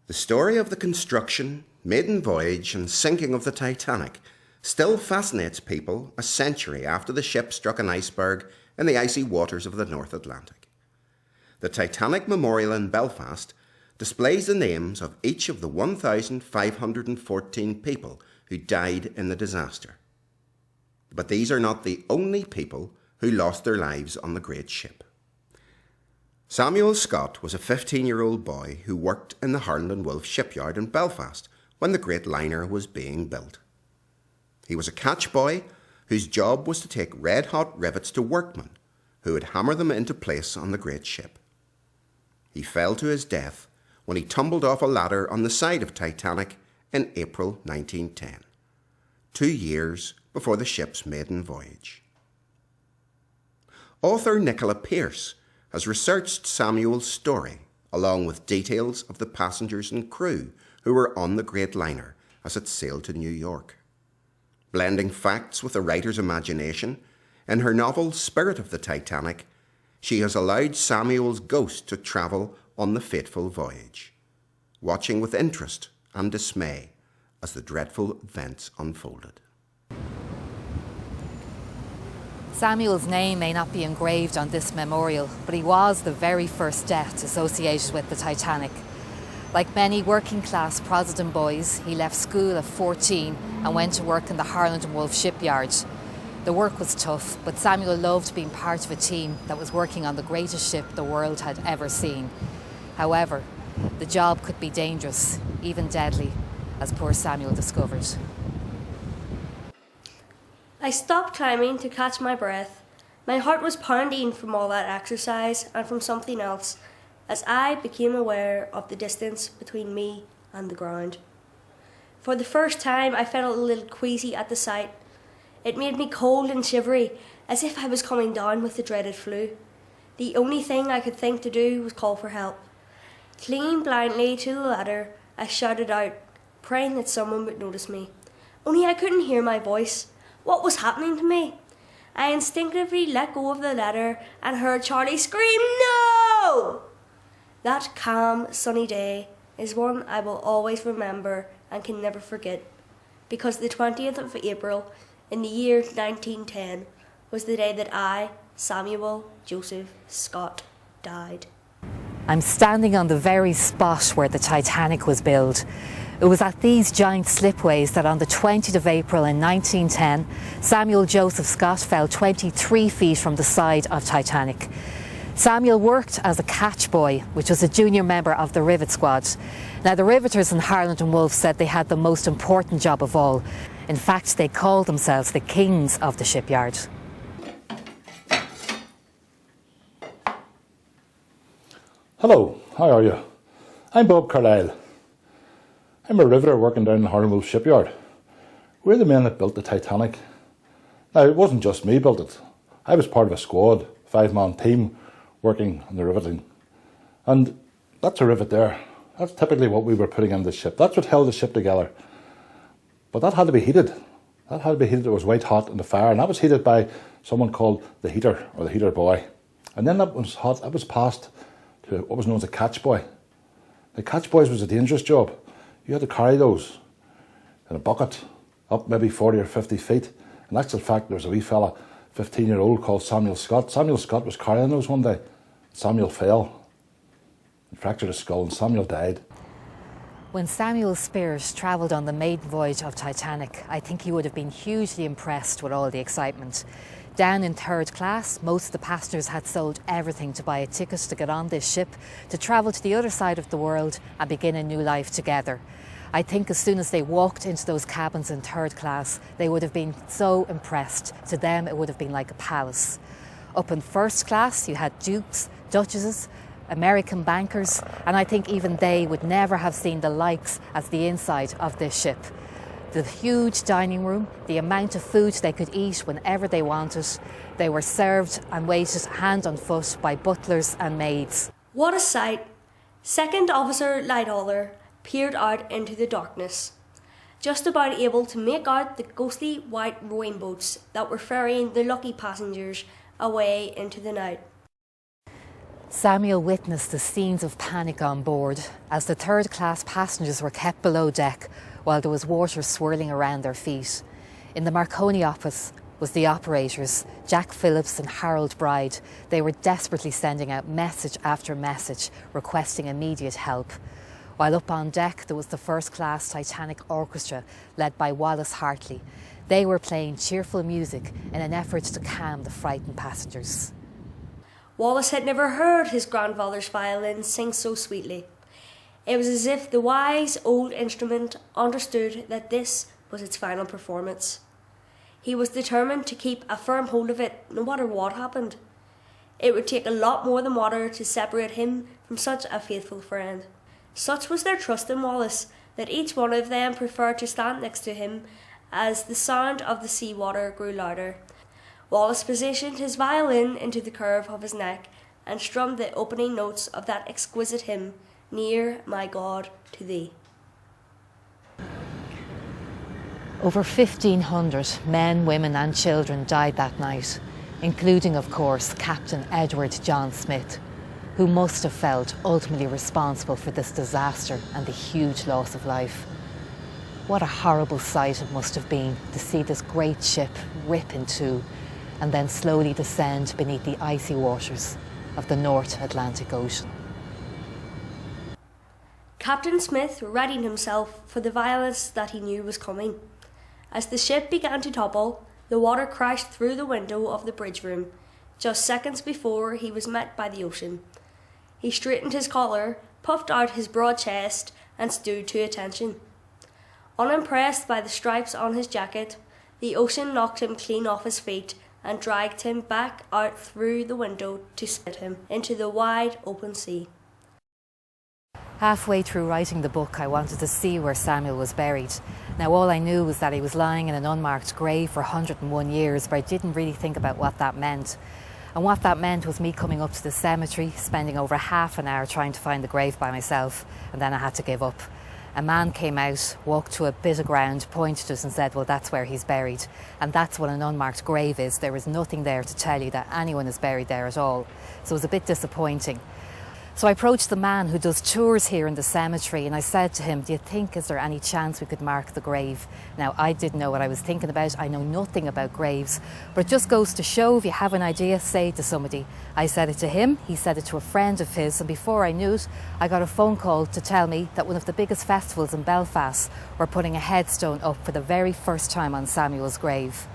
The story of the construction, maiden voyage and sinking of the Titanic still fascinates people a century after the ship struck an iceberg in the icy waters of the North Atlantic. The Titanic Memorial in Belfast displays the names of each of the 1,514 people who died in the disaster. But these are not the only people who lost their lives on the great ship. Samuel Scott was a 15-year-old boy who worked in the Harland & Wolff shipyard in Belfast when the great liner was being built. He was a catch boy whose job was to take red-hot rivets to workmen who would hammer them into place on the great ship. He fell to his death when he tumbled off a ladder on the side of Titanic in April 1910, 2 years before the ship's maiden voyage. Author Nicola Pierce has researched Samuel's story, along with details of the passengers and crew who were on the great liner as it sailed to New York. Blending facts with the writer's imagination, in her novel Spirit of the Titanic, she has allowed Samuel's ghost to travel on the fateful voyage, watching with interest and dismay as the dreadful events unfolded. Samuel's name may not be engraved on this memorial, but he was the very first death associated with the Titanic. Like many working-class Protestant boys, he left school at 14 and went to work in the Harland & Wolff shipyard. The work was tough, but Samuel loved being part of a team that was working on the greatest ship the world had ever seen. However, the job could be dangerous, even deadly, as poor Samuel discovered. I stopped climbing to catch my breath. My heart was pounding from all that exercise and from something else, as I became aware of the distance between me and the ground. For the first time, I felt a little queasy at the sight. It made me cold and shivery, as if I was coming down with the dreaded flu. The only thing I could think to do was call for help. Clinging blindly to the ladder, I shouted out, praying that someone would notice me. Only I couldn't hear my voice. What was happening to me? I instinctively let go of the ladder and heard Charlie scream, "No!" That calm, sunny day is one I will always remember and can never forget, because the 20th of April in the year 1910 was the day that I, Samuel Joseph Scott, died. I'm standing on the very spot where the Titanic was built. It was at these giant slipways that on the 20th of April in 1910, Samuel Joseph Scott fell 23 feet from the side of Titanic. Samuel worked as a catch boy, which was a junior member of the rivet squad. Now, the riveters in Harland & Wolff said they had the most important job of all. In fact, they called themselves the kings of the shipyard. Hello, how are you? I'm Bob Carlyle. I'm a riveter working down in the Harland & Wolff shipyard. We're the men that built the Titanic. Now, it wasn't just me built it. I was part of a squad, 5-man team, working on the riveting. And that's a rivet there. That's typically what we were putting in the ship. That's what held the ship together. But that had to be heated. That had to be heated. It was white hot in the fire, and that was heated by someone called the heater, or the heater boy. And then that was hot. That was passed to what was known as a catch boy. The catch boys was a dangerous job. You had to carry those in a bucket up maybe 40 or 50 feet. In actual fact, there was a wee fella, 15-year-old, called Samuel Scott. Samuel Scott was carrying those one day. Samuel fell and fractured his skull, and Samuel died. When Samuel Spears travelled on the maiden voyage of Titanic, I think he would have been hugely impressed with all the excitement. Down in third class, most of the passengers had sold everything to buy a ticket to get on this ship, to travel to the other side of the world and begin a new life together. I think as soon as they walked into those cabins in third class, they would have been so impressed. To them, it would have been like a palace. Up in first class, you had dukes, duchesses, American bankers, and I think even they would never have seen the likes as the inside of this ship. The huge dining room, the amount of food they could eat whenever they wanted. They were served and waited hand and foot by butlers and maids. What a sight! Second Officer Lightoller peered out into the darkness, just about able to make out the ghostly white rowing boats that were ferrying the lucky passengers away into the night. Samuel witnessed the scenes of panic on board as the third-class passengers were kept below deck while there was water swirling around their feet. In the Marconi office was the operators, Jack Phillips and Harold Bride. They were desperately sending out message after message requesting immediate help. While up on deck there was the first-class Titanic orchestra led by Wallace Hartley. They were playing cheerful music in an effort to calm the frightened passengers. Wallace had never heard his grandfather's violin sing so sweetly. It was as if the wise old instrument understood that this was its final performance. He was determined to keep a firm hold of it no matter what happened. It would take a lot more than water to separate him from such a faithful friend. Such was their trust in Wallace that each one of them preferred to stand next to him as the sound of the seawater grew louder. Wallace positioned his violin into the curve of his neck and strummed the opening notes of that exquisite hymn, Near, My God, to Thee. Over 1,500 men, women and children died that night, including, of course, Captain Edward John Smith, who must have felt ultimately responsible for this disaster and the huge loss of life. What a horrible sight it must have been to see this great ship rip in two and then slowly descend beneath the icy waters of the North Atlantic Ocean. Captain Smith readied himself for the violence that he knew was coming. As the ship began to topple, the water crashed through the window of the bridge room, just seconds before he was met by the ocean. He straightened his collar, puffed out his broad chest, and stood to attention. Unimpressed by the stripes on his jacket, the ocean knocked him clean off his feet and dragged him back out through the window to spit him into the wide open sea. Halfway through writing the book, I wanted to see where Samuel was buried. Now, all I knew was that he was lying in an unmarked grave for 101 years, but I didn't really think about what that meant. And what that meant was me coming up to the cemetery, spending over half an hour trying to find the grave by myself, and then I had to give up. A man came out, walked to a bit of ground, pointed to us and said, well, that's where he's buried. And that's what an unmarked grave is. There is nothing there to tell you that anyone is buried there at all. So it was a bit disappointing. So I approached the man who does tours here in the cemetery and I said to him, do you think, is there any chance we could mark the grave? Now, I didn't know what I was thinking about. I know nothing about graves, but it just goes to show, if you have an idea, say it to somebody. I said it to him, he said it to a friend of his, and before I knew it, I got a phone call to tell me that one of the biggest festivals in Belfast were putting a headstone up for the very first time on Samuel's grave.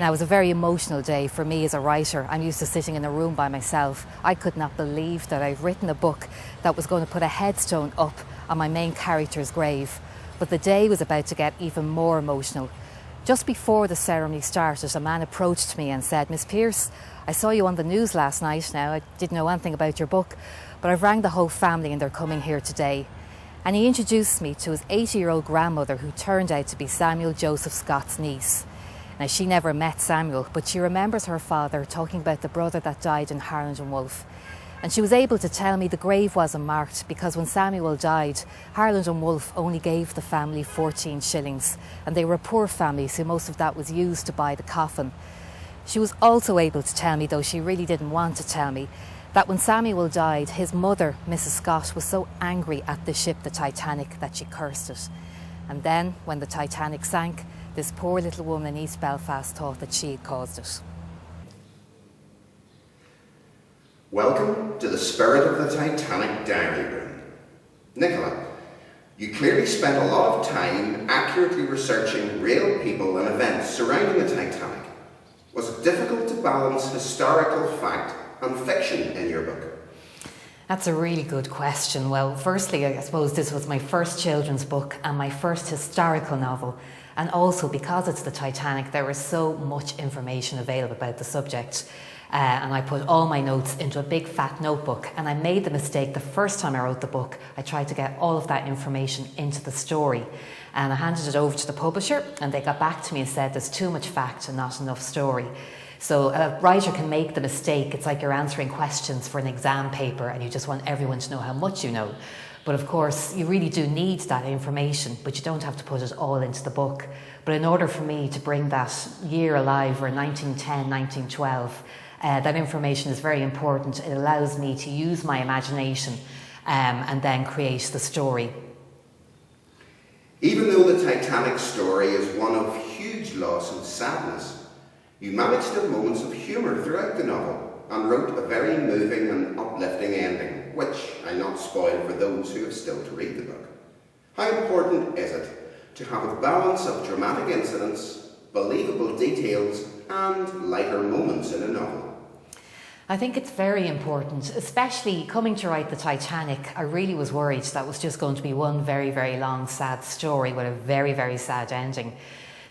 Now, it was a very emotional day for me as a writer. I'm used to sitting in a room by myself. I could not believe that I've written a book that was going to put a headstone up on my main character's grave. But the day was about to get even more emotional. Just before the ceremony started, a man approached me and said, Miss Pierce, I saw you on the news last night. Now, I didn't know anything about your book, but I've rang the whole family and they're coming here today. And he introduced me to his 80-year-old grandmother, who turned out to be Samuel Joseph Scott's niece. Now, she never met Samuel, but she remembers her father talking about the brother that died in Harland and Wolff. And she was able to tell me the grave wasn't marked because when Samuel died, Harland and Wolff only gave the family 14 shillings. And they were a poor family, so most of that was used to buy the coffin. She was also able to tell me, though she really didn't want to tell me, that when Samuel died, his mother, Mrs. Scott, was so angry at the ship, the Titanic, that she cursed it. And then, when the Titanic sank, this poor little woman in East Belfast thought that she had caused it. Welcome to the Spirit of the Titanic diary room. Nicola, you clearly spent a lot of time accurately researching real people and events surrounding the Titanic. Was it difficult to balance historical fact and fiction in your book? That's a really good question. Well, firstly, I suppose this was my first children's book and my first historical novel. And also, because it's the Titanic, there was so much information available about the subject. And I put all my notes into a big fat notebook. And I made the mistake the first time I wrote the book. I tried to get all of that information into the story. And I handed it over to the publisher, and they got back to me and said there's too much fact and not enough story. So a writer can make the mistake. It's like you're answering questions for an exam paper and you just want everyone to know how much you know. But of course, you really do need that information, but you don't have to put it all into the book. But in order for me to bring that year alive, or 1910, 1912, that information is very important. It allows me to use my imagination and then create the story. Even though the Titanic story is one of huge loss and sadness, you managed to have moments of humour throughout the novel and wrote a very moving and uplifting ending, which I'll not spoil for those who have still to read the book. How important is it to have a balance of dramatic incidents, believable details and lighter moments in a novel? I think it's very important, especially coming to write the Titanic. I really was worried that was just going to be one very, very long, sad story with a very, very sad ending.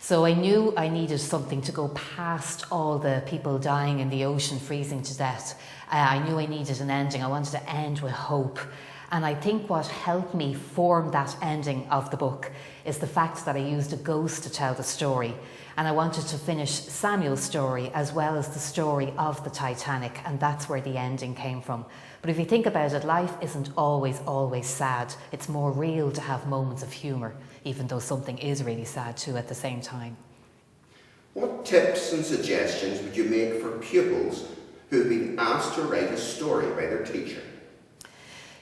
So I knew I needed something to go past all the people dying in the ocean, freezing to death. I knew I needed an ending. I wanted to end with hope. And I think what helped me form that ending of the book is the fact that I used a ghost to tell the story. And I wanted to finish Samuel's story as well as the story of the Titanic, and that's where the ending came from. But if you think about it, life isn't always sad. It's more real to have moments of humour, even though something is really sad too at the same time. What tips and suggestions would you make for pupils who have been asked to write a story by their teacher?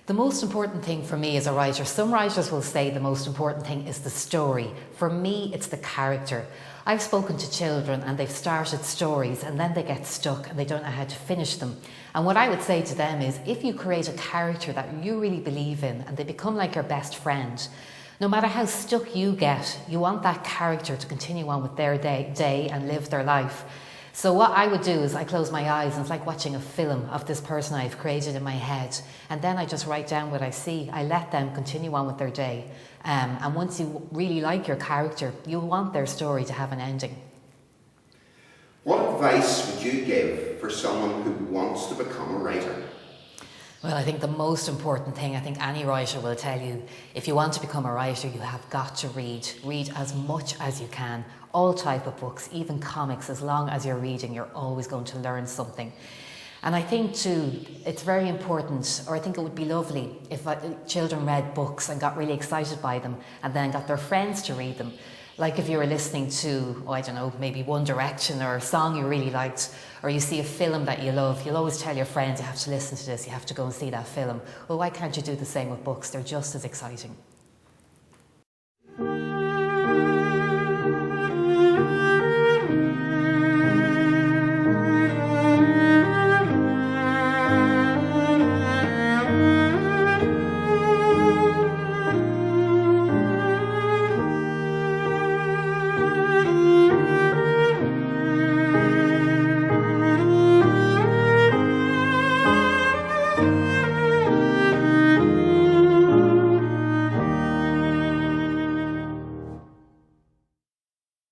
The most important thing for me as a writer, some writers will say the most important thing is the story. For me, it's the character. I've spoken to children and they've started stories and then they get stuck and they don't know how to finish them. And what I would say to them is, if you create a character that you really believe in and they become like your best friend, no matter how stuck you get, you want that character to continue on with their day and live their life. So what I would do is I close my eyes and it's like watching a film of this person I've created in my head, and then I just write down what I see. I let them continue on with their day, and once you really like your character, you'll want their story to have an ending. What advice would you give for someone who wants to become a writer? Well, I think the most important thing, I think any writer will tell you, if you want to become a writer, you have got to read. Read as much as you can. All type of books, even comics. As long as you're reading, you're always going to learn something. And I think too, it's very important, or I think it would be lovely if children read books and got really excited by them and then got their friends to read them. Like if you were listening to, I don't know, maybe One Direction or a song you really liked, or you see a film that you love, you'll always tell your friends, you have to listen to this, you have to go and see that film. Well, why can't you do the same with books? They're just as exciting.